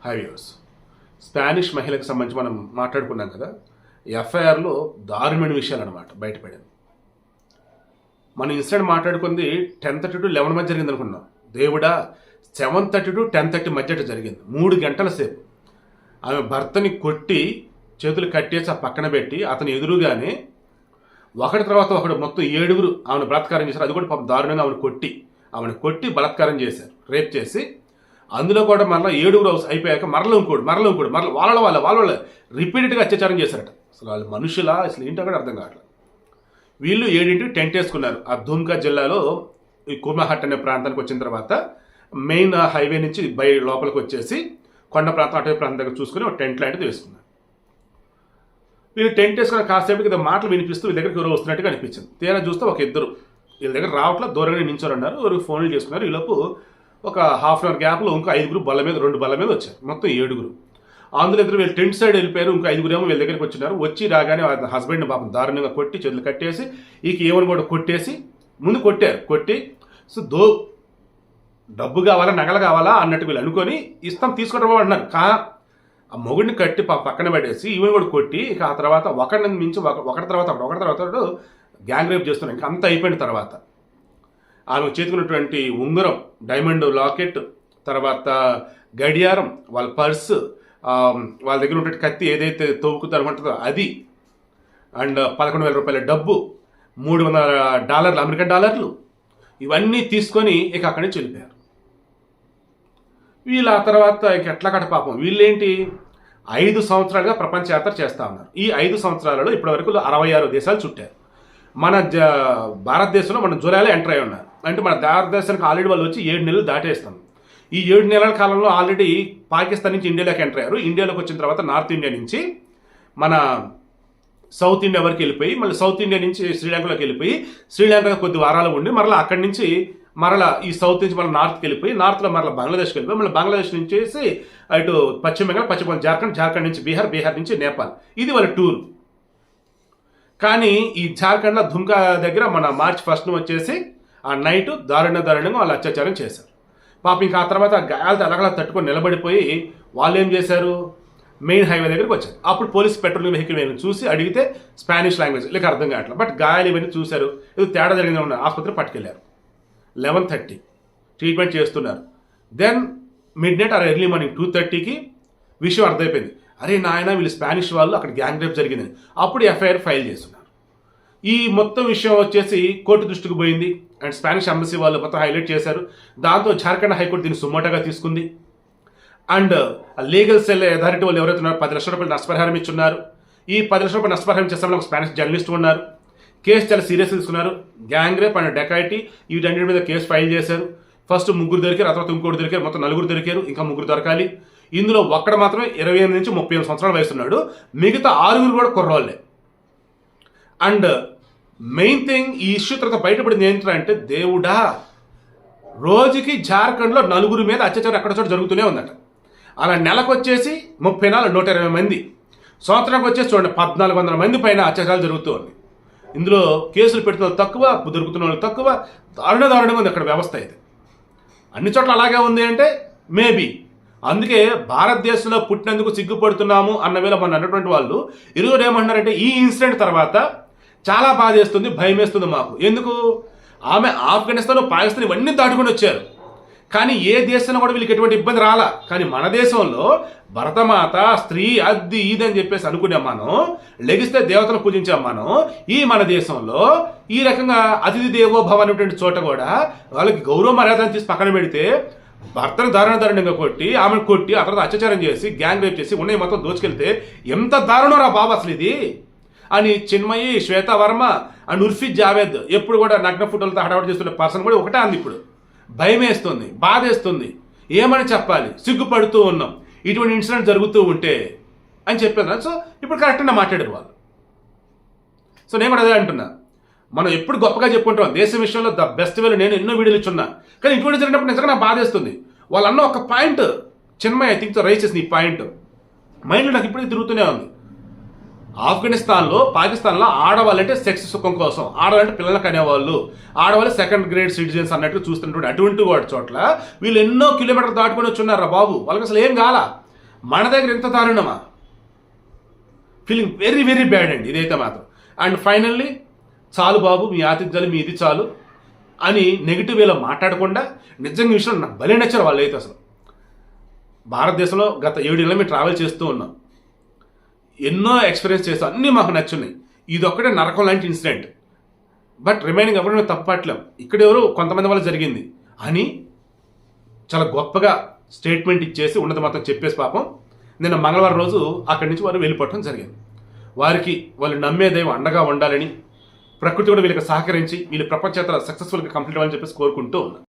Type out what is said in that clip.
Highways Spanish మహిళకు సంబంధించి మనం మాట్లాడుకున్నాం కదా. ఎఫ్ఐఆర్లో దారుణమైన విషయాలు అనమాట బయటపడింది. మనం ఇన్సిడెంట్ మాట్లాడుకుంది 10:30 to 11 మధ్య జరిగింది అనుకున్నాం. దేవుడా, 7:30 to 10:30 మధ్య జరిగింది. 3 గంటల సేపు ఆమె భర్తని కొట్టి చేతులు కట్టేసి ఆ పక్కన పెట్టి అతని ఎదురుగానే ఒకటి తర్వాత ఒకడు మొత్తం 7 ఆమెను బలాత్కారం చేశారు. అది కూడా పాపం దారుణంగా ఆమెను కొట్టి బలాత్కారం చేశారు, రేప్ చేసి. అందులో కూడా మరలా 7 అయిపోయాక మరల ఇంకోడు వాళ్ళ రిపీటెడ్గా అత్యాచారం చేశారట. అసలు వాళ్ళు మనుషులా, అసలు ఏంటో కూడా అర్థం కావట్లేదు. వీళ్ళు 7 టెంట్ వేసుకున్నారు. ఆ ధూమ్కా జిల్లాలో ఈ కుర్మహట్ అనే ప్రాంతానికి వచ్చిన తర్వాత మెయిన్ హైవే నుంచి లోపలికి వచ్చేసి కొండ ప్రాంతం అటవీ ప్రాంతం దగ్గర చూసుకుని ఒక టెంట్ లాంటిది వేసుకున్నారు. వీళ్ళు టెంట్ వేసుకున్న కాసేపు ఏదో మాటలు వినిపిస్తూ వీళ్ళ దగ్గరికి ఎవరో వస్తున్నట్టుగా అనిపించింది. తీరా చూస్తే ఒక ఇద్దరు వీళ్ళ దగ్గర రావట్లా, దూరంగా నించోరన్నారు. ఎవరికి ఫోన్లు చేసుకున్నారు. ఈలోపు ఒక హాఫ్ అన్ అవర్ గ్యాప్లో ఇంకో 5 బల్ల మీద 2 బల్ల మీద వచ్చారు. మొత్తం 7. అందులో ఇద్దరు వీళ్ళు టెంట్ సైడ్ వెళ్ళిపోయారు. ఇంకా 5 ఏమో వీళ్ళ దగ్గరికి వచ్చినారు. వచ్చి రాగానే హస్బెండ్ని పాపం దారుణంగా కొట్టి చేతులు కట్టేసి ఏమని కూడా కొట్టేసి ముందు కొట్టి సో డబ్బు కావాలా నగలు కావాలా అన్నట్టు వీళ్ళు అనుకొని ఇస్తాం తీసుకుంటాం అంటున్నారు. ఆ మొగుడిని కట్టి పక్కన పెట్టేసి ఈవెన్ కూడా కొట్టి ఇక ఆ తర్వాత ఒకటి మించి ఒకటి తర్వాత గ్యాంగ్ రేప్ చేస్తున్నారు. ఇంకా అంత అయిపోయిన తర్వాత ఆమె చేతుకున్నటువంటి ఉంగరం, డైమండ్ లాకెట్, తర్వాత గడియారం, వాళ్ళ పర్సు, వాళ్ళ దగ్గర ఉన్నటువంటి కత్తి ఏదైతే తవ్వుకుతారు అనుకుంటుందో అది, అండ్ 11,000 రూపాయల డబ్బు, $300 అమెరికన్ డాలర్లు, ఇవన్నీ తీసుకొని ఇక అక్కడి నుంచి వెళ్ళిపోయారు. వీళ్ళు ఆ తర్వాత ఇక ఎట్లా కట్ట పాపం వీళ్ళేంటి 5 సంవత్సరాలుగా ప్రపంచ యాత్ర చేస్తూ ఉన్నారు. ఈ 5 సంవత్సరాలలో ఇప్పటివరకు 66 దేశాలు చుట్టారు. మన భారతదేశంలో మనం జూలైలో ఎంటర్ అయి ఉన్నారు. అంటే మన భారతదేశానికి ఆల్రెడీ వాళ్ళు వచ్చి 7 నెలలు దాటేస్తాం. ఈ 7 నెలల కాలంలో ఆల్రెడీ పాకిస్తాన్ నుంచి ఇండియాలోకి ఎంటర్ అయ్యారు. ఇండియాలోకి వచ్చిన తర్వాత నార్త్ ఇండియా నుంచి మన సౌత్ ఇండియా వరకు వెళ్ళిపోయి, మళ్ళీ సౌత్ ఇండియా నుంచి శ్రీలంకలోకి వెళ్ళిపోయి, శ్రీలంకలో కొద్ది వారాలు ఉండి మరలా అక్కడి నుంచి మరలా ఈ సౌత్ నుంచి మళ్ళీ నార్త్కి వెళ్ళిపోయి, నార్త్లో మరలా బంగ్లాదేశ్కి వెళ్ళిపోయి, మళ్ళీ బంగ్లాదేశ్ నుంచి ఇటు పశ్చిమ బెంగాల్, పశ్చిమ జార్ఖండ్ నుంచి బీహార్ నుంచి నేపాల్. ఇది వాళ్ళ టూర్. కానీ ఈ జార్ఖండ్లో ధుమ్కా దగ్గర మన March 1 వచ్చేసి ఆ నైట్ దారుణంగా వాళ్ళు అత్యాచారం చేశారు. పాపం ఇంకా ఆ తర్వాత గాయాలతో అలగలా తట్టుకొని నిలబడిపోయి వాళ్ళు ఏం చేశారు, మెయిన్ హైవే దగ్గరికి వచ్చారు. అప్పుడు పోలీస్ పెట్రోలింగ్ వెహికల్ ఏమైనా చూసి అడిగితే స్పానిష్ లాంగ్వేజ్ లేక అర్థం కావట్లేదు. బట్ గాయాలు ఇవన్నీ చూశారు. ఏదో తేడా జరిగింది ఉన్న ఆసుపత్రి పట్టుకెళ్ళారు. 11:30 ట్రీట్మెంట్ చేస్తున్నారు. Then midnight or early morning 2:30కి విషయం అర్థమైపోయింది. అరే నాయన వీళ్ళు స్పానిష్ వాళ్ళు అక్కడ గ్యాంగ్ రేప్ జరిగిందని. అప్పుడు ఎఫ్ఐఆర్ ఫైల్ చేస్తున్నారు. ఈ మొత్తం విషయం వచ్చేసి కోర్టు దృష్టికి పోయింది. అండ్ స్పానిష్ ఎంబసీ వాళ్ళు మొత్తం హైలైట్ చేశారు. దాంతో జార్ఖండ్ హైకోర్టు దీన్ని సుమోటోగా తీసుకుంది. అండ్ లీగల్ సెల్ అథారిటీ వాళ్ళు ఎవరైతే ఉన్నారో 10 లక్షల రూపాయలు నష్టపరిహారం ఇచ్చున్నారు. ఈ 10 లక్షల రూపాయలు నష్టపరిహారం చేస్తామని ఒక స్పానిష్ జర్నలిస్ట్ ఉన్నారు. కేసు చాలా సీరియస్ తీసుకున్నారు. గ్యాంగ్ రేప్ అండ్ డెకాయిటీ వీటన్నిటి మీద కేసు ఫైల్ చేశారు. ఫస్ట్ 3 దొరికారు, ఆ తర్వాత ఇంకోటి దొరికారు, మొత్తం 4 దొరికారు. ఇంకా 3 దొరకాలి. ఇందులో ఒక్కడు మాత్రమే 28 నుంచి 38 సంవత్సరాలు వయసున్నాడు. మిగతా 6 కూడా కుర్రోళ్ళే. అండ్ మెయిన్ థింగ్ ఈ ఇష్యూ తర్వాత బయటపడింది ఏంటంటే, దేవుడా, రోజుకి జార్ఖండ్లో 4 మీద అత్యాచారం ఎక్కడ చోట జరుగుతూనే ఉందట. అలా నెలకు వచ్చేసి 34 120 మంది, సంవత్సరానికి వచ్చేసి చూడండి 1400 మంది పైన అత్యాచారాలు జరుగుతూ ఉన్నాయి. ఇందులో కేసులు పెట్టిన వాళ్ళు తక్కువ, దొరుకుతున్న వాళ్ళు తక్కువ. దారుణంగా ఉంది అక్కడ వ్యవస్థ. అయితే అన్ని చోట్ల అలాగే ఉంది అంటే మేబీ అందుకే భారతదేశంలో పుట్టినందుకు సిగ్గుపడుతున్నాము అన్న వేళ మన అన్నటువంటి వాళ్ళు ఈరోజు ఏమంటున్నారంటే, ఈ ఇన్సిడెంట్ తర్వాత చాలా బాధేస్తుంది, భయం వేస్తుంది మాకు. ఎందుకు? ఆమె ఆఫ్ఘనిస్తాన్, పాకిస్తాన్ ఇవన్నీ దాటుకొని వచ్చారు. కానీ ఏ దేశంలో కూడా వీళ్ళకి ఎటువంటి ఇబ్బంది రాలా. కానీ మన దేశంలో భరతమాత, స్త్రీ, అది ఇది అని చెప్పేసి అనుకునే మనం, లెగిస్తే దేవతను పూజించాం మనం. ఈ మన దేశంలో ఈ రకంగా అతిథి దేవో భవ అనేటువంటి చోట కూడా వాళ్ళకి గౌరవ మర్యాదను తీసి పక్కన పెడితే భర్తను దారుణంగా కొట్టి, ఆమెను కొట్టి, ఆ తర్వాత అత్యాచారం చేసి, గ్యాంగ్ రేప్ చేసి, ఉన్నాయి మొత్తం దోచుకెళ్తే ఎంత దారుణం రా బాబు అసలు ఇది అని చిన్మయి, శ్వేత వర్మ అండ్ ఉర్ఫీ జావేద్ ఎప్పుడు కూడా నగ్న ఫోటోలతో హడావడి చేస్తున్న పర్సన్ కూడా ఒకటే అంది. ఇప్పుడు భయం వేస్తుంది, బాధేస్తుంది, ఏమని చెప్పాలి, సిగ్గుపడుతూ ఉన్నాం ఇటువంటి ఇన్సిడెంట్ జరుగుతూ ఉంటే అని చెప్పాను. సో ఇప్పుడు కరెక్ట్గా మాట్లాడారు వాళ్ళు. సో నేను కూడా అదే అంటున్నా, మనం ఎప్పుడు గొప్పగా చెప్పుకుంటాం దేశం విషయంలో ద బెస్ట్ వేలో. నేను ఎన్నో వీడియోలు ఇచ్చున్నా. కానీ ఇటువంటి జరిగినప్పుడు నిజంగా నాకు బాధేస్తుంది. వాళ్ళు అన్న ఒక point Chinmayi I think rice చేసిన ఈ పాయింట్ మైండ్లో నాకు ఇప్పటికీ తిరుగుతూనే ఉంది. ఆఫ్ఘనిస్తాన్లో, పాకిస్తాన్లో ఆడవాళ్ళంటే సెక్స్ సుఖం కోసం, ఆడవాళ్ళంటే పిల్లలకు అనేవాళ్ళు, ఆడవాళ్ళు 2nd గ్రేడ్ సిటిజన్స్ అన్నట్టు చూస్తున్నటువంటి అటువంటి వాటి చోట్ల వీళ్ళు ఎన్నో కిలోమీటర్లు దాటుకొని వచ్చున్నారా బాబు. వాళ్ళకి అసలు ఏం కాల. మన దగ్గర ఎంత దారుణమా? ఫీలింగ్ వెరీ వెరీ బ్యాడ్ అండి ఇదైతే మాత్రం. అండ్ ఫైనల్లీ చాలు బాబు మీ ఆతిథ్యాలు మీ ఇది చాలు అని నెగిటివ్ వేలో మాట్లాడకుండా నిజంగా విషయం నాకు భలే నచ్చారు వాళ్ళైతే. అసలు భారతదేశంలో గత 7 ఏళ్ళ మేము ట్రావెల్ చేస్తూ ఉన్నాం, ఎన్నో ఎక్స్పీరియన్స్ చేస్తాం, అన్నీ మాకు నచ్చున్నాయి. ఇది ఒక్కటే నరకం లాంటి ఇన్సిడెంట్. బట్ రిమైనింగ్ ఎవరు మేము తప్పట్లేం, ఇక్కడ ఎవరు కొంతమంది వల్ల జరిగింది అని చాలా గొప్పగా స్టేట్మెంట్ ఇచ్చేసి ఉన్నది మొత్తం చెప్పేసి పాపం నిన్న మంగళవారం రోజు అక్కడి నుంచి వారు వెళ్ళిపోవటం జరిగింది. వారికి వాళ్ళు నమ్మే దైవం అండగా ఉండాలని, ప్రకృతి కూడా వీళ్ళకి సహకరించి వీళ్ళు ప్రపంచ యాత్ర సక్సెస్ఫుల్గా కంప్లీట్ అవ్వాలని చెప్పేసి కోరుకుంటూ ఉన్నాను.